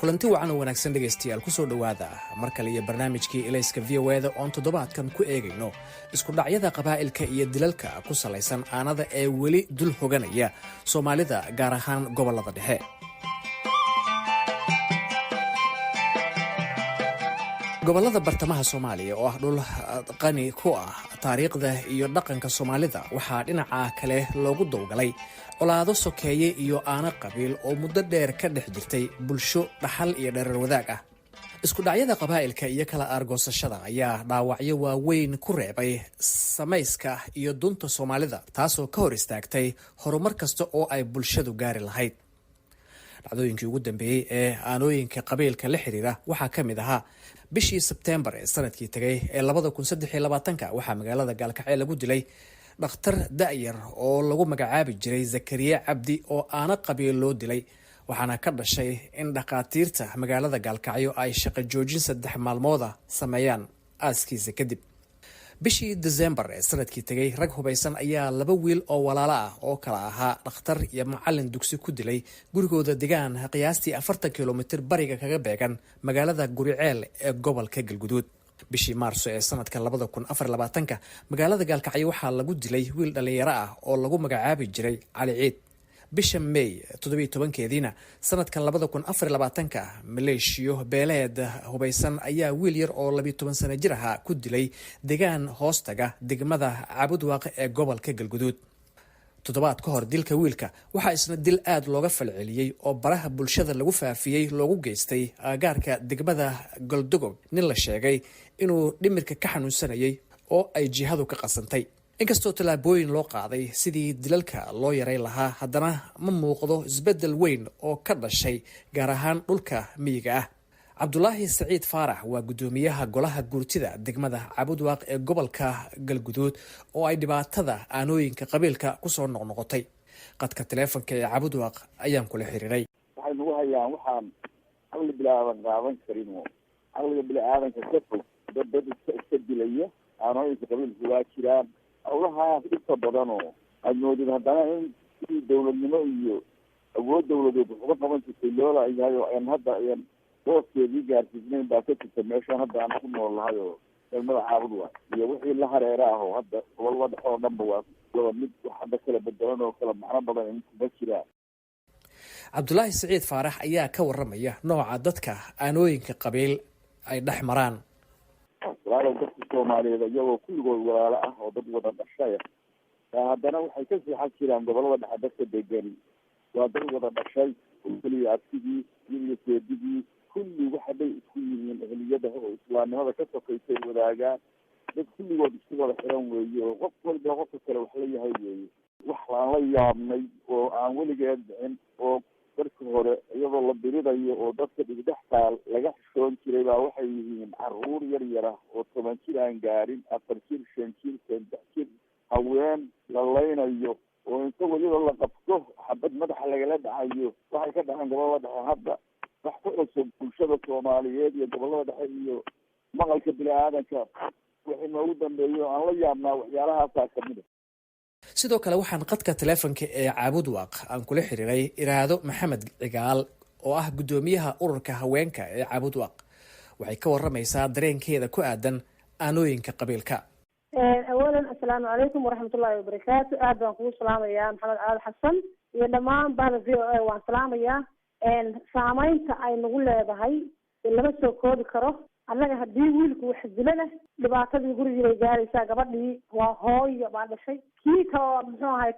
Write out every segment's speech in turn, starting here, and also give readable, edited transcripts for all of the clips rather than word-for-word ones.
kulanti wacan oo wanaagsan dhegaystayaal ku soo dhowaada mar kale iyo barnaamijkii ilayska VOA-da oon toddobaadkan ku eegayno isku dhacyada qabaa'ilka iyo dilalka ku salaysan aanada ee weli dul hoganaya Soomaalida gaar ahaan gobollada dhexe. gobollada bartamaha Soomaaliya oo ah dhul qani ku ah taariikhda iyo dhaqanka Soomaalida waxaa dhinaca kale loogu dowgalay colaado sokeeye iyo aana qabiil oo muddo dheer ka dhex jirtay bulsho dhaxal iyo dherer wadaag ah. isku dhacyada qabaa'ilka iyo kala aargoosashada ayaa dhaawacyo waaweyn ku reebay samayska iyo dunta Soomaalida, taasoo ka hor istaagtay horumar kasta oo ay bulshadu gaari lahayd. dhacdooyinkii ugu dambeeyey ee aanooyinka qabiilka la xiriira waxaa ka mid ahaa bishii Sebtembar ee sanadkii tagay ee 2023 waxaa magaalada Gaalkacyo lagu dilay dhakhtar da'yar oo lagu magacaabi jiray Zakariya Cabdi oo aana qabiil loo dilay, waxaana ka dhashay in dhaqaatiirta magaalada Gaalkacyo ay shaqo joojin 3 maalmood sameeyaan aaskiisa kadib. bishii December ee sanadkii tagay rag hubaysan ayaa 2 wiil oo walaalo ah oo kala ahaa dhakhtar iyo macallin dugsi ku dilay gurigooda deegaan qiyaastii 40 kilomitir bariga kaga beegan magaalada Guriceel ee gobolka Galguduud. bishii Maarso ee sanadka 2024 magaalada Gaalkacyo waxaa lagu dilay wiil dhalinyaro ah oo lagu magacaabi jiray Cali Ciid. bisha May 17keediina sanadka 2024 maleeshiyo beeleed hubaysan ayaa wiil yar oo 12 sano jir ah ku dilay deegaan hoostaga degmada Cabudwaaq ee gobolka Galguduud. toddobaad ka hor dilka wiilka waxaa isna dil aad looga falceliyey oo baraha bulshada lagu faafiyey loogu geystay agaarka degmada Galdogob nin la sheegay inuu dhimirka ka xanuunsanayay oo ay jihadu ka qasantay. inkastoo talaabooyin loo qaaday sidii dilalka loo yareyn lahaa, haddana ma muuqdo isbeddel weyn oo ka dhashay gaar ahaan dhulka miyiga ah. Cabdulaahi Saciid Faarax waa gudoomiyaha golaha guurtida degmada Cabudwaaq ee gobolka Galguduud oo ay dhibaatada aanooyinka qabiilka ku soo noqnoqotay. qadka taleefanka ee Cabudwaaq ayaan kula xiriiray. waxay nagu hayaan waxaan caqli bilaaban qaadan karin oo caqliga bilaadanka ka fog dad iska dilaya aanooyinka qabiilka waa jiraan. howlahaas inta badan oo aad moodid haddana in sidii dowladnimo iyo awood dowladeed wax uga qaban jirtay loola yahay oo aan hadda ayaan booskeedii gaarsiisnayn baa ka jirta meeshaan hadda aan ku nool nahay oo degmada Cabudwaaq iyo wixii la hareera ah oo hadda gobolada oo dhanba waa laba mid wax hadda kala bedelan oo kala macno badan inta jiraan. Cabdulaahi Saciid Faarax ayaa ka waramaya nooca dadka aanooyinka qabiil ay dhex maraan. walaalo dadka Soomaaliyeed iyagoo kulligood walaalo ah oo dad wada dhashay haddana waxay ka seexan jiraan gobolada dhexe dadka degan waa dad wada dhashay kaliya abtigii iyo seedigii kulli waxa bay isku yihiin ehliyada oo islaamnimada ka sokaysay wadaagaan dad kulligood isku wada xiran weeye oo qof walba qofka kale wax la yahay weeye. wax aan la yaabnay oo aan weligeed dhicin oo markii hore iyadoo la biridayo oo dadka dhextaal laga xishoon jiray baa waxay yihiin caruur yar yar ah oo 10 jir aan gaarin 4 jir 5 jir 6 jir haween la leynayo oo inta waliba la qabto xabad madaxa lagala dhacayo. waxay ka dhacaan gobolada dhexe hadda wax ku cusub bulshada Soomaaliyeed iyo gobolada dhexe iyo maqalka bilaadanka wixii noogu dambeeyo aan la yaabnaa waxyaalahaas ka mid ah. sidoo kale waxaan qadka taleefanka ee Cabudwaaq aan kula xiriiray Iraado Maxamed Cigaal oo ah gudoomiyaha ururka haweenka ee Cabudwaaq. waxay ka waramaysaa dareenkeeda ku aadan aanooyinka qabiilka. awalan assalaamu calaykum waraxmatullaahi wabarakaatu. aad baan kugu salaamayaa Maxamed Caad Xasan iyo dhammaan bahda VOA waan salaamayaa. saamaynta ay nagu leedahay lama soo koobi karo. annaga haddii wiilku wax dilo leh dhibaatadii gurigii bay gaaraysaa. gabadhii waa hooyo baa dhashay, kii kaloo muxuu ahay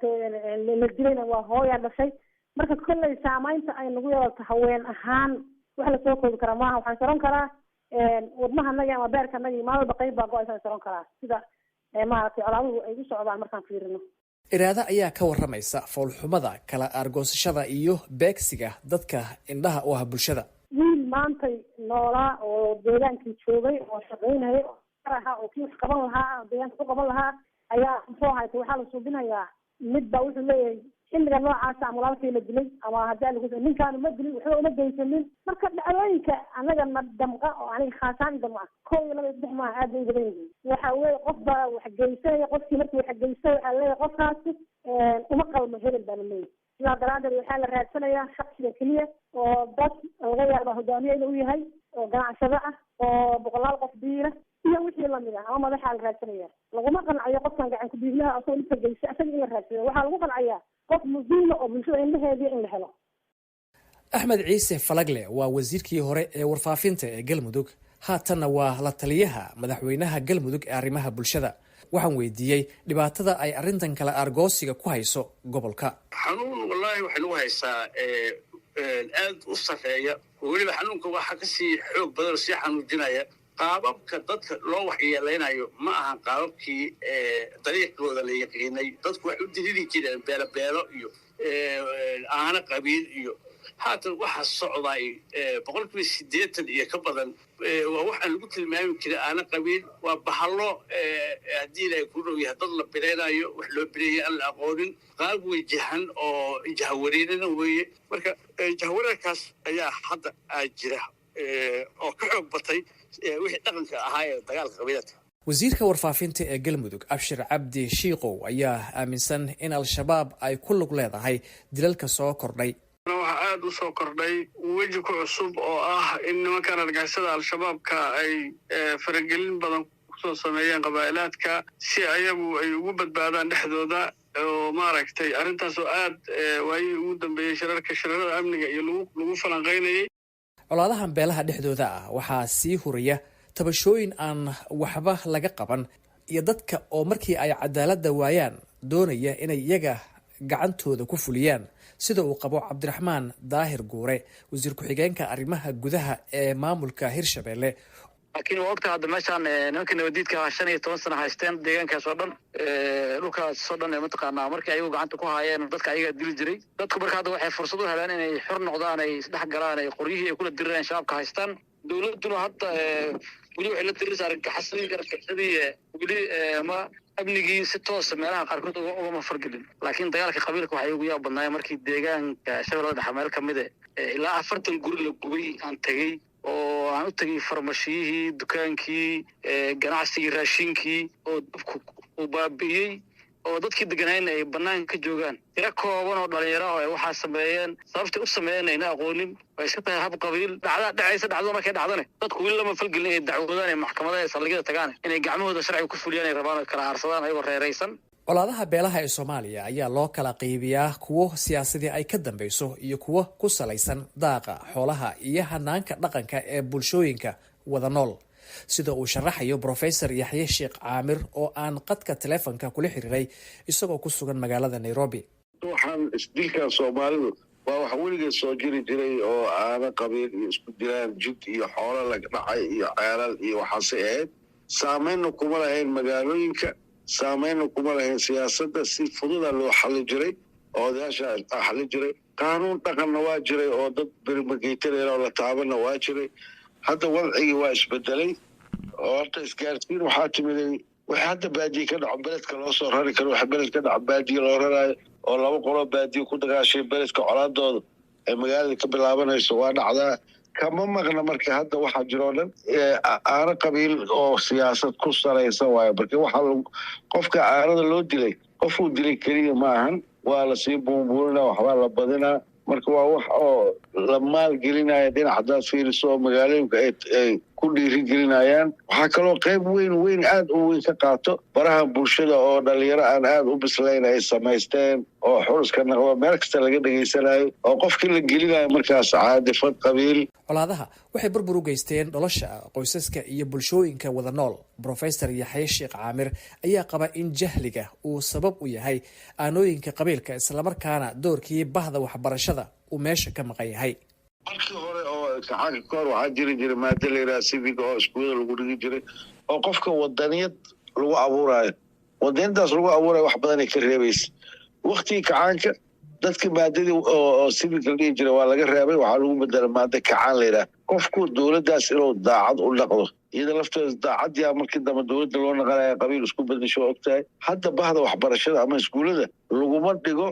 la dilayna waa hooyaa dhashay. marka kolley saamaynta ay nagu yeelato haween ahaan wax lasoo koobi kara maaha. waxaan saron karaa wadnahanagi ama beerkanagi maalba qayb baa go-aysan saron karaa sida maaragtay colaaduhu ay u socdaan markaan fiirino. Iraada ayaa ka waramaysa foolxumada kala aargoosashada iyo beegsiga dadka indhaha u ah bulshada. wiil maantay noolaa oo deegaankii joogay oo shaqaynayay oo araha oo kii wax qaban lahaa deegaanka ku qaban lahaa ayaa muxuu ahay waxaa la suubinayaa mid baa wuxuu leeyahay xilliga noocaasa ama walaalkii la dilay ama haddii lagu ninkaanu ma dilin waxba uma geysanin. marka dhacdooyinka anaga na damqa oo aniga khaasaan damca 1 2 3 maaha aad bay u badan yihiin. waxa weeye qof baa wax geysanaya, qofkii markii wax geystay waxaa leeyahay qofkaasi uma qalmo hebel baa leeyahay. sidaa daraadeed waxaa la raadsanayaa shaksiga keliya oo dad laga yaaba hogaamiye inuu yahay oo ganacsado ah oo boqolaal qof biila iyo wixii lamid ah ama madaxaa la raadsanaya. laguma qancayo qofkan gacan ku dhiiglaha asoo inta geysa asaga in la raadsanayo. waxaa lagu qancayaa qof muhiima oo bulshada indhaheediya in la helo. axmed ciise falagle waa wasiirkii hore ee warfaafinta ee galmudug, haatanna waa la taliyaha madaxweynaha galmudug ee arrimaha bulshada. waxaan weydiiyey dhibaatada ay arrintan kale argoosiga ku hayso gobolka. xanuun wallaahi waxay nagu haysaa aad u sarreeya, weliba xanuunka waxaa kasii xoog badan oo sii xanuujinaya qaababka dadka loo waxyeeleynayo ma aha qaababkii dariiqooda la yaqiinay. dadku waxay u diriri jireen beelo iyo aana qabiil iyo haatan waxaa socday 80% iyo ka badan waa waxaan lagu tilmaami jiray aana qabiil. waa bahalo haddii ilaahay ku dhow yahay dad la bireynayo wax loo bireeyay aan la aqoonin, qaab wajahan oo jahawareerina weeye. marka jahawareerkaas ayaa hadda jira oo ka xoog batay wixii dhaqanka ahaa ee dagaalka qabiilada. wasiirka warfaafinta ee galmudug abshir cabdi shiiqow ayaa aaminsan in al-shabaab ay ku lug leedahay dilalka soo kordhay. waxaa aada u soo kordhay weji ku cusub oo ah in nimankan argagixisada al-shabaabka ay faragelin badan kusoo sameeyeen qabaa'ilaadka si ayagu ay ugu badbaadaan dhexdooda. oo maaragtay arrintaas oo aad waayihii ugu dambeeyey shirarada amniga iyo lagu falanqaynayay. colaadahan beelaha dhexdooda ah waxaa sii huraya tabashooyin aan waxba laga qaban iyo dadka oo markii ay cadaaladda waayaan doonaya inay iyaga gacantooda ku fuliyaan, sida uu qabo cabdiraxmaan daahir guure, wasiir ku-xigeenka arrimaha gudaha ee maamulka hirshabelle. laakiin waa ogta hadda meeshaan nimanka nabadiidka 15 sano haysteen deegaankaas oo dhan dhulkaas oo dhan mataqaanaa markii ayagu gacanta ku haayeen dadka ayaga dili jiray. dadku marka hadda waxay fursad u heleen inay xor noqdaan, ay isdhex galaan, ay qoryihii ay kula dirireen shabaabka haystaan. dowladuna hadda weli waxay la diriraysaa argagixisada weli ma amnigii si toosa meelaha qaarkood ugama fargelin. laakiin dagaalka qabiilka waxay ugu yaab badnaayeen markii deegaanka shabeellada dhexe meel kamid ilaa 40 guri la gubay aan tegey oo aan u tegey farmashiyihii, dukaankii, ganacsigii, raashinkii oo dabku u baabi'iyey oo dadkii deganayna ay banaanka ka joogaan. tiro kooban oo dhalinyaro ah waxaa sameeyeen sababtay u sameeyeen ayna aqoonin. way iska tahay hab qabiil dhacdo markay dhacdane dadku weli lama falgelin ay dacwadaan ee maxkamadaha ee saldhigyada tagaan inay gacmahooda sharciga ku fuliyaan ay rabaan oo kala aarsadaan ayagoo reeraysan. colaadaha beelaha ee Soomaaliya ayaa loo kala qaybiyaa kuwo siyaasadii ay ka dambayso iyo kuwo ku salaysan daaqa xoolaha iyo hanaanka dhaqanka ee bulshooyinka wada nool, sida uu sharaxayo Professor Yaxye Sheekh Caamir oo aan qadka telefoonka kula xiriiray isagoo ku sugan magaalada Nairobi. waxaan isdilka Soomaalidu waa wax weligeed soo jiri jiray oo aana qabiil iyo isku dilaan jid iyo xoolo la dhacay iyo ceelal iyo waxaas ahayd. saameyn kuma lahayn magaalooyinka, saameyn kuma lahayn siyaasadda. si fudud loo xalli jiray oo odayaasha xalli jiray. qaanuun dhaqanna waa jiray oo dad bermageytanayna oo la taabana waa jiray. hadda wadcigii waa isbedelay oo horta isgaarsiin waxaa timiday wixii hadda baadiye ka dhaco beledka loo soo rari karo. waxa beled ka dhaco baadiye loo raraayo oo laba qolo baadiye ku dagaashay beledka colaadooda ee magaalada ka bilaabanayso waa dhacdaa. kama maqna marka hadda waxaa jiroo dhan aana qabiil oo siyaasad ku salaysan waayo. marka waxaa qofka aanada loo dilay qofuu dilay keliya ma ahan, waa lasii buunbuurinaa, waxbaa la badinaa. marka waa wax oo la maalgelinaya dhinac haddaad fiiriso magaalooyinka ay ku dhiirigelinayaan. waxaa kaloo qayb weyn aad u weyn ka qaato baraha bulshada oo dhalinyaro aan aad u bislayn ay samaysteen oo xuriska naqdo meel kasta laga dhegaysanayo oo qofkii la gelinayo markaas caadifad qabiil. colaadaha waxay burbur u geysteen nolosha qoysaska iyo bulshooyinka wada nool. Professor Yaxye Sheekh Caamir ayaa qaba in jahliga uu sabab u yahay aanooyinka qabiilka, islamarkaana doorkii bahda waxbarashada uu meesha ka maqan yahay. markii hore oo kacaanka ka hor waxaa jiri jiray maada la yidhaha civiga oo iskuulada lagu dhigi jiray oo qofka wadaniyad lagu abuuraayo. wadaniyadaas lagu abuurayo wax badanay ka reebaysa. waktigii kacaanka dadka maadadii oo civiga la dhihi jiray waa laga reebay, waxaa lagu bedela maada kacaan la yidhaha. qofku dowladdaas inuu daacad u dhaqdo iyada lafteeda daacadii markii dambe dowladda loo naqanaya qabiil isku bedesho ogtahay hadda bahda waxbarashada ama iskuulada laguma dhigo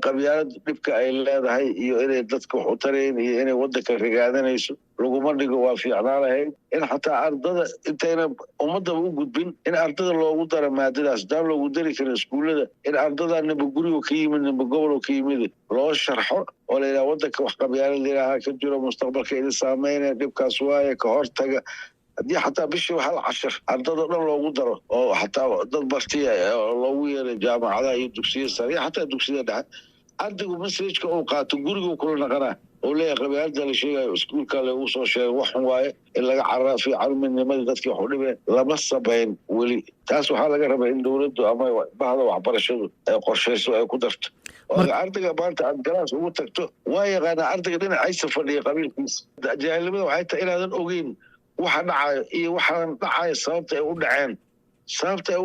qabyaalad dhibka ay leedahay iyo inay dadka wax u tarayn iyo inay wadanka rigaadanayso laguma dhigo waa fiicnaan lahayd in xataa ardada intayna ummadaba u gudbin in ardada loogu daro maadadaas daan loogu dari karin iskuulada in ardada ninba guriga ka yimid ninba gobol ka yimid loo sharxo oo la yidhaha wadanka wax qabyaalad ilaaha ka jiro mustaqbalka idin saameynaya dhibkaas waaye ka hortaga haddii xataa bishii hal cashar ardada dhan loogu daro oo xataa dad bartiya loogu yeeray jaamacadaha iyo dugsiya sare iyo xataa dugsiyada dhexe ardaygu masajka uu qaato gurigu kula naqanaa oo leeyahay qabyaalada la sheegayo iskuulka lagu soo sheegay waxun waaye in laga caraa fiican midnimadii dadkii wax u dhibeen lama sabayn weli taas waxaa laga rabaa in dowladdu ama bahda waxbarashadu ay qorshayso ay ku darto oo ardayga maanta aad galaas ugu tagto waa yaqaanaa ardayga dhinacaysa fadhiya qabiilkiisa jaahilnimada waxay tahay inaadan ogeyn waxa dhacayo iyo waxaan dhacayo sababta ay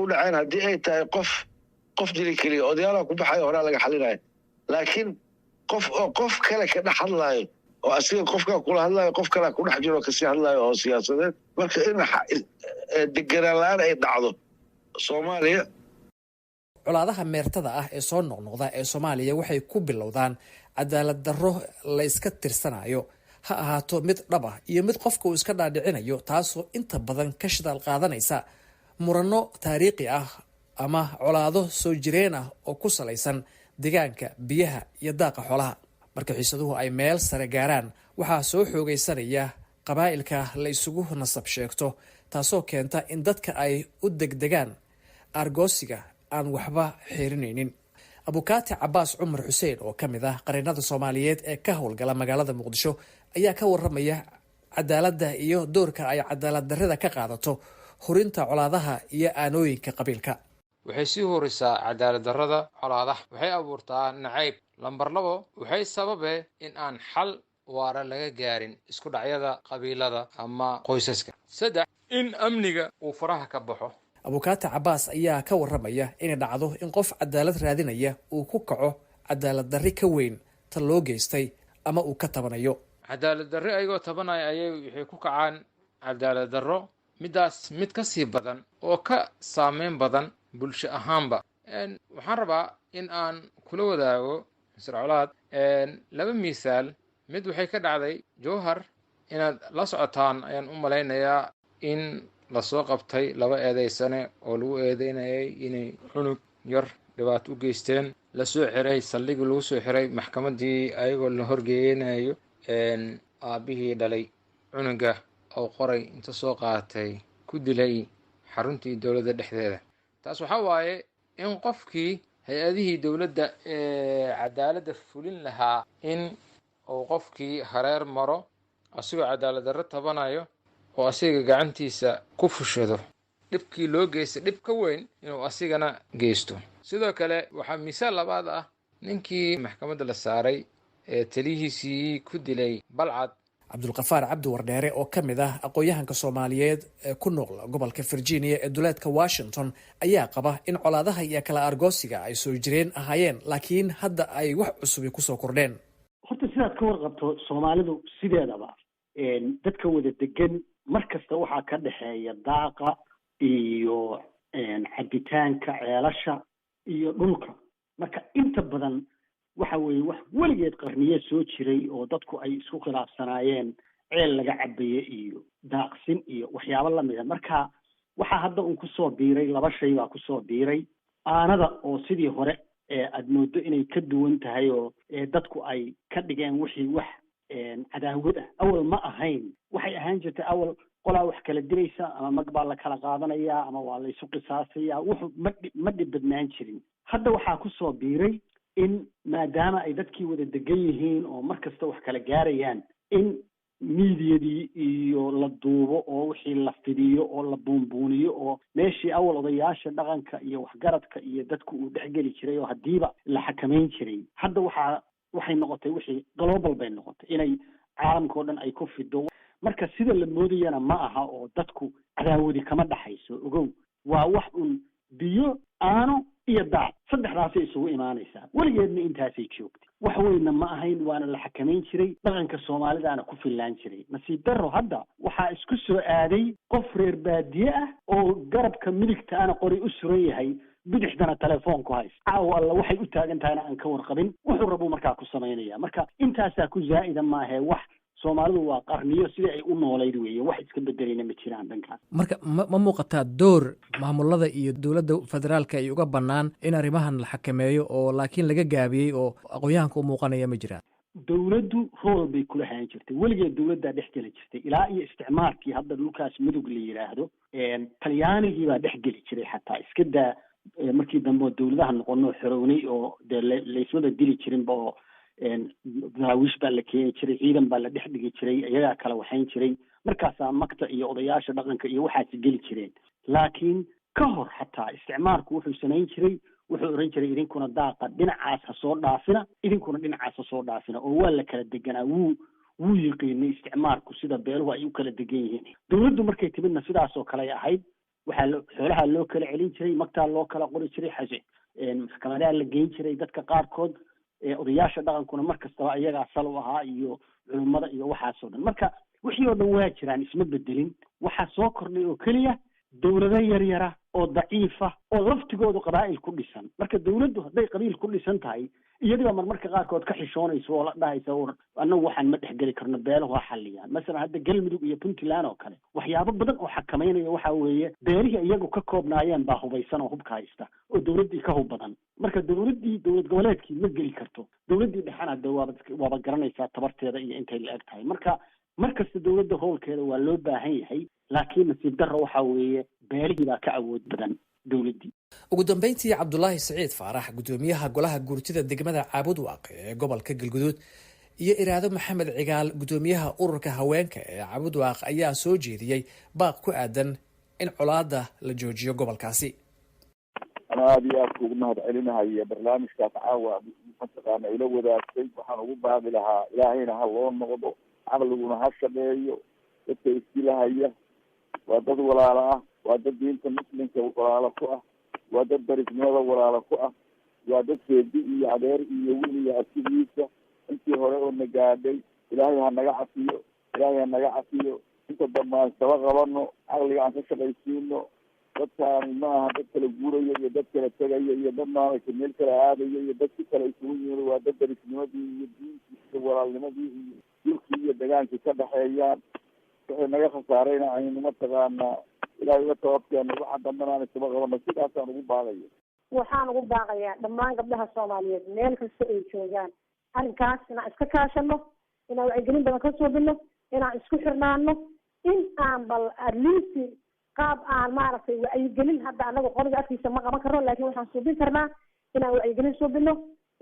u dhaceen haddii ay tahay qof dili keliya odayaalaha ku baxayo horaa laga xalinayo laakiin qof kale ka dhex hadlaayo oo asiga qofkaa kula hadlaayo qof kalea ku dhex jiro kasii hadlaayo oo siyaasadeed marka in deganaan la-aan ay dhacdo soomaaliya colaadaha meertada ah ee soo noqnoqda ee soomaaliya waxay ku bilowdaan cadaalad darro la iska tirsanayo ha ahaato mid dhab ah iyo mid qofka uu iska dhaadhicinayo taasoo inta badan ka shidaal qaadanaysa muranno taariikhi ah ama colaado soo jireen ah oo ku salaysan deegaanka biyaha iyo daaqa xoolaha marka xiisaduhu ay meel sare gaaraan waxaa soo xoogaysanaya qabaa'ilka la isugu nasab sheegto taasoo keenta in dadka ay u degdegaan argoosiga aan waxba xiirinaynin abukaati cabaas cumar xuseen oo ka mid ah qareennada soomaaliyeed ee ka howlgala magaalada muqdisho ayaa ka waramaya cadaaladda iyo doorka ay cadaalad darrida ka qaadato hurinta colaadaha iyo aanooyinka qabiilka waxay sii horisaa cadaalad darrada colaadaha waxay abuurtaa nacayb lambar 2 waxay sababe in aan xal waara laga gaarin isku dhacyada qabiilada ama qoysaska 3 in amniga uu faraha ka baxo abukaati cabaas ayaa ka waramaya inay dhacdo in qof cadaalad raadinaya uu ku kaco cadaalad darri ka weyn ta loo geystay ama uu ka tabanayo cadaalad darri ayagoo tabanaya ayay waxay ku kacaan cadaalad darro midaas mid ka sii badan oo ka saameyn badan bulsho ahaanba waxaan rabaa in aan kula wadaago Mr. Colaad laba misaal mid waxay ka dhacday Jowhar inaad la socotaan ayaan u malaynayaa in la soo qabtay 2 eedeysane oo lagu eedeynayay inay cunug yar dhibaato u geysteen la soo xiray saldhigii lagu soo xiray maxkamadii ayagoo la horgeeynayo aabihii dhalay cunuga oo qoray inta soo qaatay ku dilay xaruntii dowladda dhexdeeda taas waxa waaye in qofkii hay-adihii dowladda ee cadaaladda fulin lahaa in uu qofkii hareer maro asigoo cadaalad darro tabanayo oo asiga gacantiisa ku fushado dhibkii loo geystay dhib ka weyn inuu asigana geysto sidoo kale waxaa misaal labaad ah ninkii maxkamadda la saaray ee talihiisii ku dilay Balcad cabdulqafaar cabdi wardheere oo ka mid ah aqoon-yahanka soomaaliyeed ee ku nool gobolka Virginia ee duleedka Washington ayaa qaba in colaadaha iyo kala argoosiga ay soo jireen ahaayeen laakiin hadda ay wax cusub ku soo kordheen horta sidaad ka warqabto Soomaalidu sideedaba dadka wada degan markasta waxaa ka dhaxeeya daaqa iyo cabitaanka ceelasha iyo dhulka marka inta badan waxa weeye wax weligeed qarniye soo jiray oo dadku ay isku khilaafsanaayeen ceel laga cabaye iyo daaqsin iyo waxyaabo lamid ah marka waxa hadda uu ku soo biiray 2 shay baa ku soo biiray aanada oo sidii hore aad moodo inay ka duwan tahay oo dadku ay ka dhigeen wixii wax cadaawad ah awal ma ahayn waxay ahaan jirtay awal qolaa wax kala dilaysa ama mag baa la kala qaadanayaa ama waa la isu qisaasaya wuxuu ma dhibadnaan jirin hadda waxaa ku soo biiray in maadaama ay dadkii wada degan yihiin oo markasta wax kala gaarayaan in miidiyadii iyo la duubo oo wixii la fidiyo oo la buunbuuniyo oo meeshii awal odayaasha dhaqanka iyo waxgaradka iyo dadku uu dhexgeli jiray oo haddiiba la xakamayn jiray hadda waxay noqotay wixii global bay noqotay inay caalamka oo dhan ay ku fido marka sida la moodayana ma aha oo dadku cadaawadi kama dhaxayso ogow waa wax un biyo aano iyo daaq saddexdaasay isugu imaanaysaa weligeedna intaasay joogtay wax weynna ma ahayn waana la xakamayn jiray dhaqanka soomaalidaana ku fillaan jiray nasiib darro hadda waxaa isku soo aaday qof reer baadiye ah oo garabka midigta ana qori u suran yahay bidixdana telefoon ku haysta caawa alla waxay u taagan tahayna aan ka warqabin wuxuu rabuu markaa ku samaynaya marka intaasaa ku zaa'ida maahee wax soomaalidu waa qarniyo sidii ay u noolayd weeye wax iska bedelayna ma jiraan dhankaas marka ma muuqataa door maamulada iyo dowladda federaalka ay uga bannaan in arrimahan la xakameeyo oo laakiin laga gaabiyey oo aqoon-yahanka u muuqanaya ma jiraan dowladdu rool bay kula hayan jirtay weligeed dowladdaa dhex geli jirtay ilaa iyo isticmaarkii hadda dhulkaas mudug la yidhaahdo talyaanigii baa dhex geli jiray xataa iska daa markii dambe oo dowladaha noqono xorownay oo dee layswada dili jirinba oo daraawiish baa la keeni jiray ciidan baa la dhex dhigi jiray iyagaa kala waxayn jiray markaasaa makta iyo odayaasha dhaqanka iyo waxaasi geli jireen laakiin ka hor xataa isticmaalku wuxuu samayn jiray wuxuu oran jiray idinkuna daaqa dhinacaas ha soo dhaafina idinkuna dhinacaas ha soo dhaafina oo waa la kala deganaa wuu yiqiinay isticmaalku sida beeluhu ay u kala degan yihiin dowladdu markay timidna sidaas oo kale ay ahayd waxaa xoolaha loo kala celin jiray magtaa loo kala qori jiray maxkamadaha la geyn jiray dadka qaarkood odayaasha dhaqankuna mar kastaba ayagaa sal u ahaa iyo culummada iyo waxaasoo dhan marka wixii oo dhan waa jiraan isma bedelin waxaa soo kordhay oo keliya dowlado yaryara oo daciifa oo laftigoodu qabaa'il ku dhisan marka dowladdu hadday qabiil ku dhisan tahay iyadiba marmarka qaarkood ka xishoonayso oo la dhahaysa annagu waxaan ma dhexgeli karno beelahu ha xalliyaan masalan hadda galmudug iyo puntland oo kale waxyaabo badan oo xakameynaya waxa weeye beelihii iyagu ka koobnaayeen baa hubaysan oo hubka haysta oo dowladdii ka hub badan marka dowlad goboleedkii ma geli karto dowladdii dhexana de waaba garanaysaa tabarteeda iyo intay la eg tahay marka markasta dowladda howlkeeda waa loo baahan yahay laakiin nasiib darro waxa weeye beelihii baa ka awood badan dowladdii ugu dambeyntii cabdulaahi siciid faarax guddoomiyaha golaha guurtida degmada caabudwaaq ee gobolka galguduud iyo iraado maxamed cigaal guddoomiyaha ururka haweenka ee caabudwaaq ayaa soo jeediyey baaq ku aadan in colaada la joojiyo gobolkaasi ana aada iyo aadka ugu mahad celinahay barnaamijkaas caawa mataqaana ila wadaagtay waxaan ugu baaqi lahaa ilaahayna ha loo noqdo caqliguna ha shaqeeyo dadka iskilahaya waa dad walaalo ah waa dad diinta muslimka walaalo ku ah waa dad darisnimada walaalo ku ah waa dad seedi iyo adeer iyo wiil iyo asigiisa intii hore oo na gaadhay ilaahay ha naga cafiyo ilaahay ha naga cafiyo inta dambe aan saba qabano caqliga aan ka shaqaysiino dadkaani ma aha dad kala guuraya iyo dad kala tegaya iyo dad maaragtay meel kala aadaya iyo dad si kale isugu yihiin waa dad darisnimadii iyo diintii iyo walaalnimadii iyo dhulkii iyo degaankii ka dhexeeyaan waxay naga khasaarayna aynu mataqaanaa ilaahay uga tababkeeno waxa dambena aan isaba qabano sidaasaan ugu baaqaya waxaan ugu baaqayaa dhammaan gabdhaha soomaaliyeed meel kasta ay joogaan arrinkaas inaan iska kaashano inaan wacyigelin badan ka suubino inaan isku xirnaano in aan bal atleast qaab aan maaragtay wacyigelin hadda anaga qoriga afkiisa ma qaban karno laakiin waxaan suubin karnaa inaan wacyigelin suubino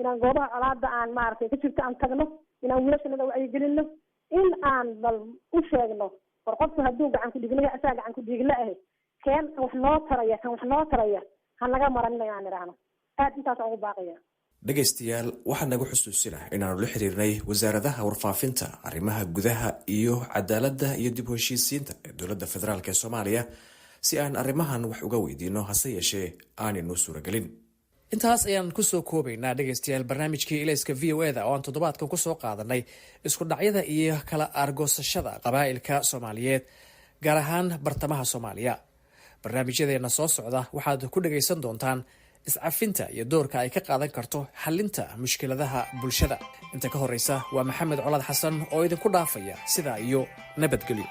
inaan goobaha colaada aan maaragtay ka jirto aan tagno inaan wiilashanada wacyigelino in aan bal u sheegno war qofku hadduu gacan ku dhiigla asaa gacan ku dhiigla ahe keen wax noo taraya kan wax noo taraya ha naga maranina aan idhaahno aad intaasaan ugu baaqaya dhegaystayaal waxaa nagu xusuusinah inaanu la xiriirnay wasaaradaha warfaafinta arrimaha gudaha iyo cadaaladda iyo dib u heshiisiinta ee dowladda federaalk ee soomaaliya si aan arrimahan wax uga weydiino hase yeeshee aanaynu suuragelin intaas ayaan kusoo koobaynaa dhegaystayaal barnaamijkii ilayska v o eda oo aan toddobaadkan kusoo qaadanay isku dhacyada iyo kala aargoosashada qabaa'ilka soomaaliyeed gaar ahaan bartamaha soomaaliya barnaamijyadeena soo socda waxaad ku dhagaysan doontaan iscafinta iyo doorka ay ka qaadan karto xalinta mushkiladaha bulshada inta ka horeysa waa maxamed colaad xasan oo idinku dhaafaya sidaa iyo nabadgelyo